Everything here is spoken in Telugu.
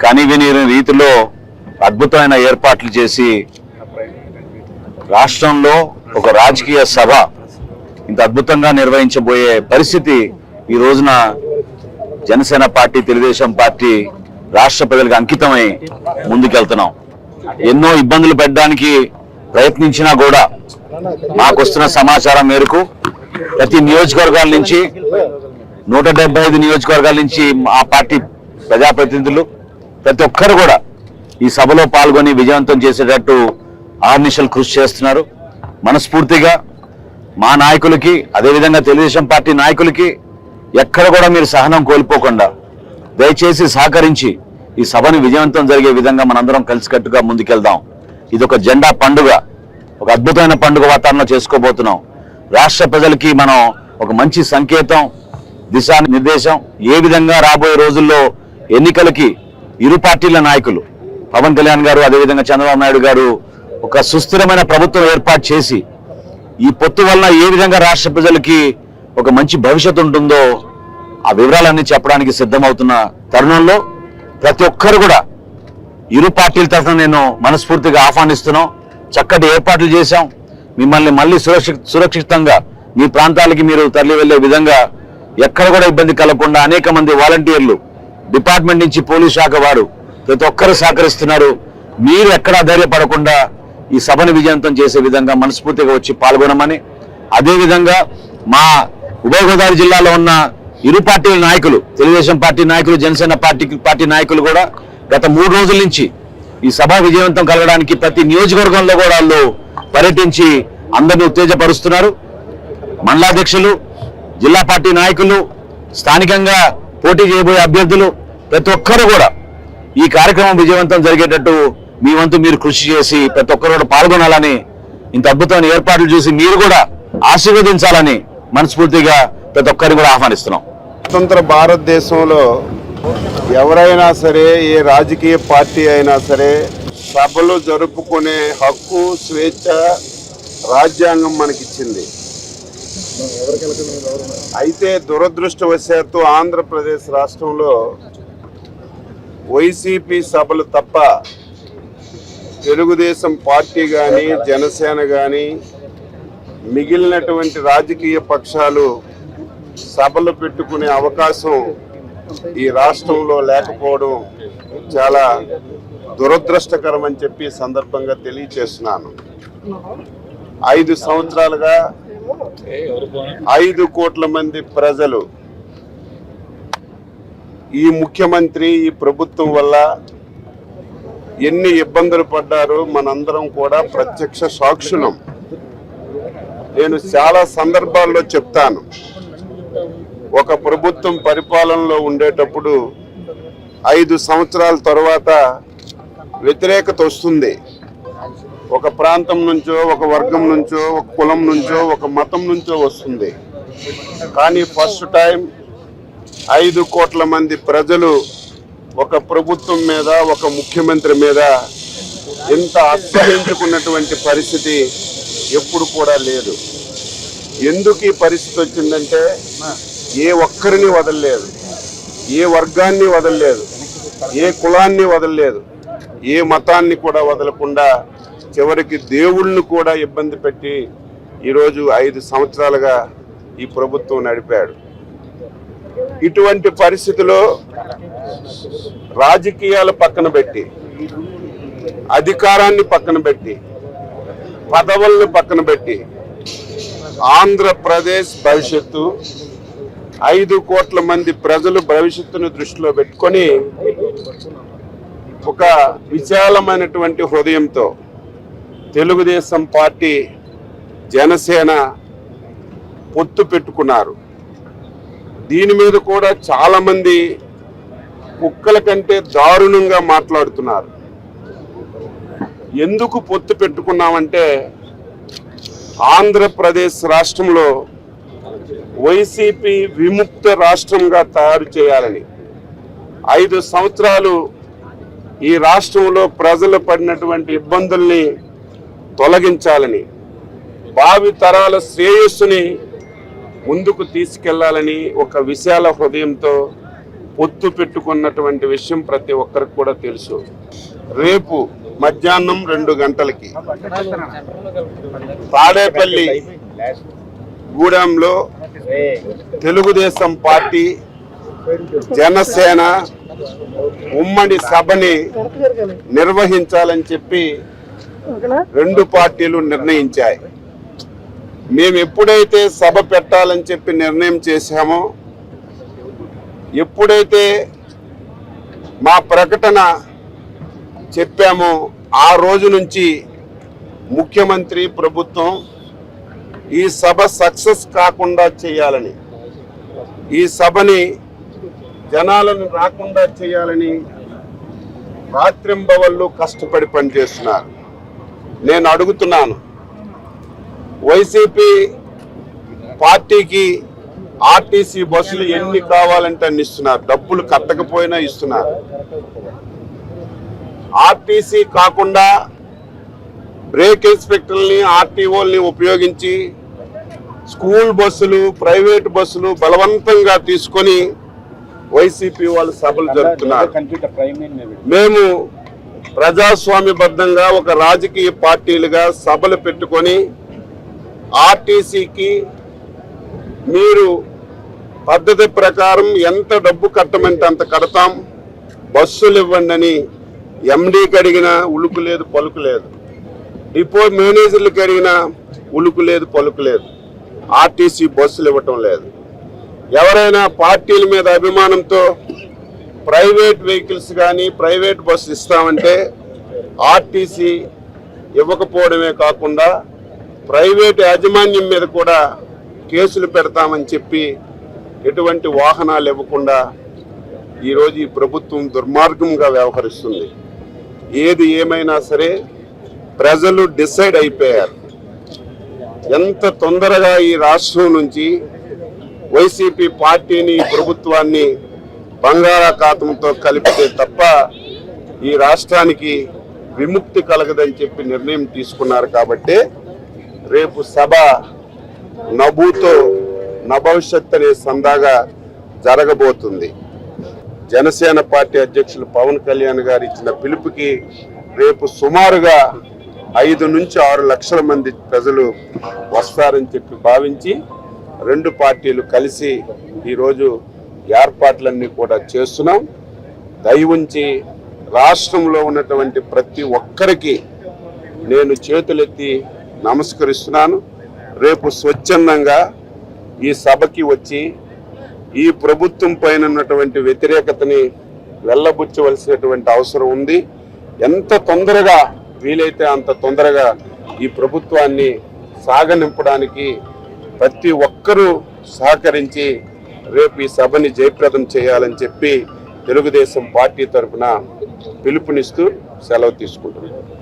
కనివిని రీతిలో అద్భుతమైన ఏర్పాట్లు చేసి రాష్ట్రంలో ఒక రాజకీయ సభ ఇంత అద్భుతంగా నిర్వహించబోయే పరిస్థితి ఈ రోజున జనసేన పార్టీ, తెలుగుదేశం పార్టీ రాష్ట్ర ప్రజలకు అంకితమై ముందుకెళ్తున్నాం. ఎన్నో ఇబ్బందులు పెట్టడానికి ప్రయత్నించినా కూడా మాకు వస్తున్న సమాచారం మేరకు ప్రతి నియోజకవర్గాల నుంచి 175 నియోజకవర్గాల నుంచి ఆ పార్టీ ప్రజాప్రతినిధులు ప్రతి ఒక్కరు కూడా ఈ సభలో పాల్గొని విజయవంతం చేసేటట్టు ఆర్నిషల్ కృషి చేస్తున్నారు. మనస్ఫూర్తిగా మా నాయకులకి, అదేవిధంగా తెలుగుదేశం పార్టీ నాయకులకి ఎక్కడ కూడా మీరు సహనం కోల్పోకుండా దయచేసి సహకరించి ఈ సభను విజయవంతం జరిగే విధంగా మనందరం కలిసికట్టుగా ముందుకెళ్దాం. ఇది ఒక జెండా పండుగ, ఒక అద్భుతమైన పండుగ వాతావరణం చేసుకోబోతున్నాం. రాష్ట్ర ప్రజలకి మనం ఒక మంచి సంకేతం, దిశానిర్దేశం ఏ విధంగా రాబోయే రోజుల్లో ఎన్నికలకి ఇరు పార్టీల నాయకులు పవన్ కళ్యాణ్ గారు, అదేవిధంగా చంద్రబాబు నాయుడు గారు ఒక సుస్థిరమైన ప్రభుత్వం ఏర్పాటు చేసి ఈ పొత్తు వలన ఏ విధంగా రాష్ట్ర ప్రజలకి ఒక మంచి భవిష్యత్తు ఉంటుందో ఆ వివరాలన్నీ చెప్పడానికి సిద్ధమవుతున్న తరుణంలో ప్రతి ఒక్కరు కూడా ఇరు పార్టీల తరఫున నేను మనస్ఫూర్తిగా ఆహ్వానిస్తున్నాం. చక్కటి ఏర్పాట్లు చేశాం. మిమ్మల్ని మళ్ళీ సురక్షితంగా మీ ప్రాంతాలకి మీరు తరలి వెళ్లే విధంగా ఎక్కడ కూడా ఇబ్బంది కలగకుండా అనేక మంది వాలంటీర్లు, డిపార్ట్మెంట్ నుంచి పోలీస్ శాఖ వారు ప్రతి ఒక్కరు సహకరిస్తున్నారు. మీరు ఎక్కడా ధైర్యపడకుండా ఈ సభను విజయవంతం చేసే విధంగా మనస్ఫూర్తిగా వచ్చి పాల్గొనమని, అదేవిధంగా మా ఉభయ గోదావరి జిల్లాలో ఉన్న ఇరు పార్టీల నాయకులు, తెలుగుదేశం పార్టీ నాయకులు, జనసేన పార్టీ నాయకులు కూడా గత 3 రోజుల నుంచి ఈ సభ విజయవంతం కలగడానికి ప్రతి నియోజకవర్గంలో కూడా వాళ్ళు పర్యటించి అందరినీ ఉత్తేజపరుస్తున్నారు. మండలాధ్యక్షులు, జిల్లా పార్టీ నాయకులు, స్థానికంగా పోటీ చేయబోయే అభ్యర్థులు ప్రతి ఒక్కరు కూడా ఈ కార్యక్రమం విజయవంతం జరిగేటట్టు మీ వంతు మీరు కృషి చేసి ప్రతి ఒక్కరు కూడా పాల్గొనాలని, ఇంత అద్భుతమైన ఏర్పాట్లు చూసి మీరు కూడా ఆశీర్వదించాలని మనస్ఫూర్తిగా ప్రతి ఒక్కరిని కూడా ఆహ్వానిస్తున్నాం. స్వతంత్ర భారతదేశంలో ఎవరైనా సరే, ఏ రాజకీయ పార్టీ అయినా సరే సభలు జరుపుకునే హక్కు, స్వేచ్ఛ రాజ్యాంగం మనకిచ్చింది. అయితే దురదృష్టవశాత్తు ఆంధ్రప్రదేశ్ రాష్ట్రంలో వైసీపీ సభలు తప్ప తెలుగుదేశం పార్టీ కానీ, జనసేన కానీ, మిగిలినటువంటి రాజకీయ పక్షాలు సభలు పెట్టుకునే అవకాశం ఈ రాష్ట్రంలో లేకపోవడం చాలా దురదృష్టకరం అని చెప్పి సందర్భంగా తెలియచేస్తున్నాను. 5 సంవత్సరాలుగా 5 కోట్ల మంది ప్రజలు ఈ ముఖ్యమంత్రి, ఈ ప్రభుత్వం వల్ల ఎన్ని ఇబ్బందులు పడ్డారో మనందరం కూడా ప్రత్యక్ష సాక్షులం. నేను చాలా సందర్భాల్లో చెప్తాను, ఒక ప్రభుత్వం పరిపాలనలో ఉండేటప్పుడు 5 సంవత్సరాల తర్వాత వ్యతిరేకత వస్తుంది. ఒక ప్రాంతం నుంచో, ఒక వర్గం నుంచో, ఒక కులం నుంచో, ఒక మతం నుంచో వస్తుంది. కానీ ఫస్ట్ టైం 5 కోట్ల మంది ప్రజలు ఒక ప్రభుత్వం మీద, ఒక ముఖ్యమంత్రి మీద ఎంత అసహించుకున్నటువంటి పరిస్థితి ఎప్పుడు కూడా లేదు. ఎందుకు ఈ పరిస్థితి వచ్చిందంటే ఏ ఒక్కరిని వదలలేదు, ఏ వర్గాన్ని వదలలేదు, ఏ కులాన్ని వదలలేదు, ఏ మతాన్ని కూడా వదలకుండా చివరికి దేవుళ్ళను కూడా ఇబ్బంది పెట్టి ఈరోజు 5 సంవత్సరాలుగా ఈ ప్రభుత్వం నడిపాడు. ఇటువంటి పరిస్థితిలో రాజకీయాలు పక్కన పెట్టి, అధికారాన్ని పక్కన పెట్టి, పదవులను పక్కన పెట్టి ఆంధ్రప్రదేశ్ భవిష్యత్తు, 5 కోట్ల మంది ప్రజలు భవిష్యత్తును దృష్టిలో పెట్టుకొని ఒక విశాలమైనటువంటి హృదయంతో తెలుగుదేశం పార్టీ, జనసేన పొత్తు పెట్టుకున్నారు. దీని మీద కూడా చాలా మంది కుక్కల కంటే దారుణంగా మాట్లాడుతున్నారు. ఎందుకు పొత్తు పెట్టుకున్నామంటే ఆంధ్రప్రదేశ్ రాష్ట్రంలో వైసీపీ విముక్త రాష్ట్రంగా తయారు చేయాలని, 5 సంవత్సరాలు ఈ రాష్ట్రంలో ప్రజలు పడినటువంటి ఇబ్బందుల్ని తొలగించాలని, భావి తరాల శ్రేయస్సుని ముందుకు తీసుకెళ్లాలని ఒక విశాల హృదయంతో పొత్తు పెట్టుకున్నటువంటి విషయం ప్రతి ఒక్కరికి కూడా తెలుసు. రేపు మధ్యాహ్నం 2 గంటలకి తాడేపల్లి గూడెంలో తెలుగుదేశం పార్టీ జనసేన ఉమ్మడి సభని నిర్వహించాలని చెప్పి 2 పార్టీలు నిర్ణయించాయి. మేము ఎప్పుడైతే సభ పెట్టాలని చెప్పి నిర్ణయం చేశామో, ఎప్పుడైతే మా ప్రకటన చెప్పామో ఆ రోజు నుంచి ముఖ్యమంత్రి ప్రభుత్వం ఈ సభ సక్సెస్ కాకుండా చేయాలని, ఈ సభని జనాలను రాకుండా చేయాలని రాత్రింబవళ్ళు కష్టపడి పనిచేస్తున్నారు. నేను అడుగుతున్నాను, వైసీపీ పార్టీకి ఆర్టీసీ బస్సులు ఎన్ని కావాలంటే అన్ని ఇస్తున్నారు, డబ్బులు కట్టకపోయినా ఇస్తున్నారు. ఆర్టీసీ కాకుండా బ్రేక్ ఇన్స్పెక్టర్ని, ఆర్టీఓల్ని ఉపయోగించి స్కూల్ బస్సులు, ప్రైవేట్ బస్సులు బలవంతంగా తీసుకొని వైసీపీ వాళ్ళు సభలు జరుపుతున్నారు. మేము ప్రజాస్వామ్యబద్ధంగా ఒక రాజకీయ పార్టీలుగా సభలు పెట్టుకొని ఆర్టీసీకి మీరు పద్ధతి ప్రకారం ఎంత డబ్బు కట్టమంటే అంత కడతాం, బస్సులు ఇవ్వండి అని ఎండీకి అడిగినా ఉలుకు లేదు పలుకు లేదు, డిపో మేనేజర్లకు అడిగినా ఉలుకు లేదు పలుకు లేదు, ఆర్టీసీ బస్సులు ఇవ్వటం లేదు. ఎవరైనా పార్టీల మీద అభిమానంతో ప్రైవేట్ వెహికల్స్ కానీ ప్రైవేట్ బస్సు ఇస్తామంటే ఆర్టీసీ ఇవ్వకపోవడమే కాకుండా ప్రైవేట్ యాజమాన్యం మీద కూడా కేసులు పెడతామని చెప్పి ఎటువంటి వాహనాలు ఇవ్వకుండా ఈరోజు ఈ ప్రభుత్వం దుర్మార్గంగా వ్యవహరిస్తుంది. ఏది ఏమైనా సరే ప్రజలు డిసైడ్ అయిపోయారు. ఎంత తొందరగా ఈ రాష్ట్రం నుంచి వైసీపీ పార్టీని, ప్రభుత్వాన్ని బంగాళాఖాతంతో కలిపితే తప్ప ఈ రాష్ట్రానికి విముక్తి కలగదని చెప్పి నిర్ణయం తీసుకున్నారు. కాబట్టి రేపు సభ నభూతో నభవిష్యత్ అనే సందాగా జరగబోతుంది. జనసేన పార్టీ అధ్యక్షులు పవన్ కళ్యాణ్ గారు ఇచ్చిన పిలుపుకి రేపు సుమారుగా 5 నుంచి 6 లక్షల మంది ప్రజలు వస్తారని చెప్పి భావించి 2 పార్టీలు కలిసి ఈరోజు ఏర్పాట్లన్నీ కూడా చేస్తున్నాం. దయవుంచి రాష్ట్రంలో ఉన్నటువంటి ప్రతి ఒక్కరికి నేను చేతులెత్తి నమస్కరిస్తున్నాను. రేపు స్వచ్ఛందంగా ఈ సభకి వచ్చి ఈ ప్రభుత్వం పైన ఉన్నటువంటి వ్యతిరేకతని వెళ్ళబుచ్చవలసినటువంటి అవసరం ఉంది. ఎంత తొందరగా వీలైతే అంత తొందరగా ఈ ప్రభుత్వాన్ని సాగనింపడానికి ప్రతి ఒక్కరూ సహకరించి రేపు ఈ సభని జయప్రదం చేయాలని చెప్పి తెలుగుదేశం పార్టీ తరఫున పిలుపునిస్తూ సెలవు తీసుకుంటున్నాను.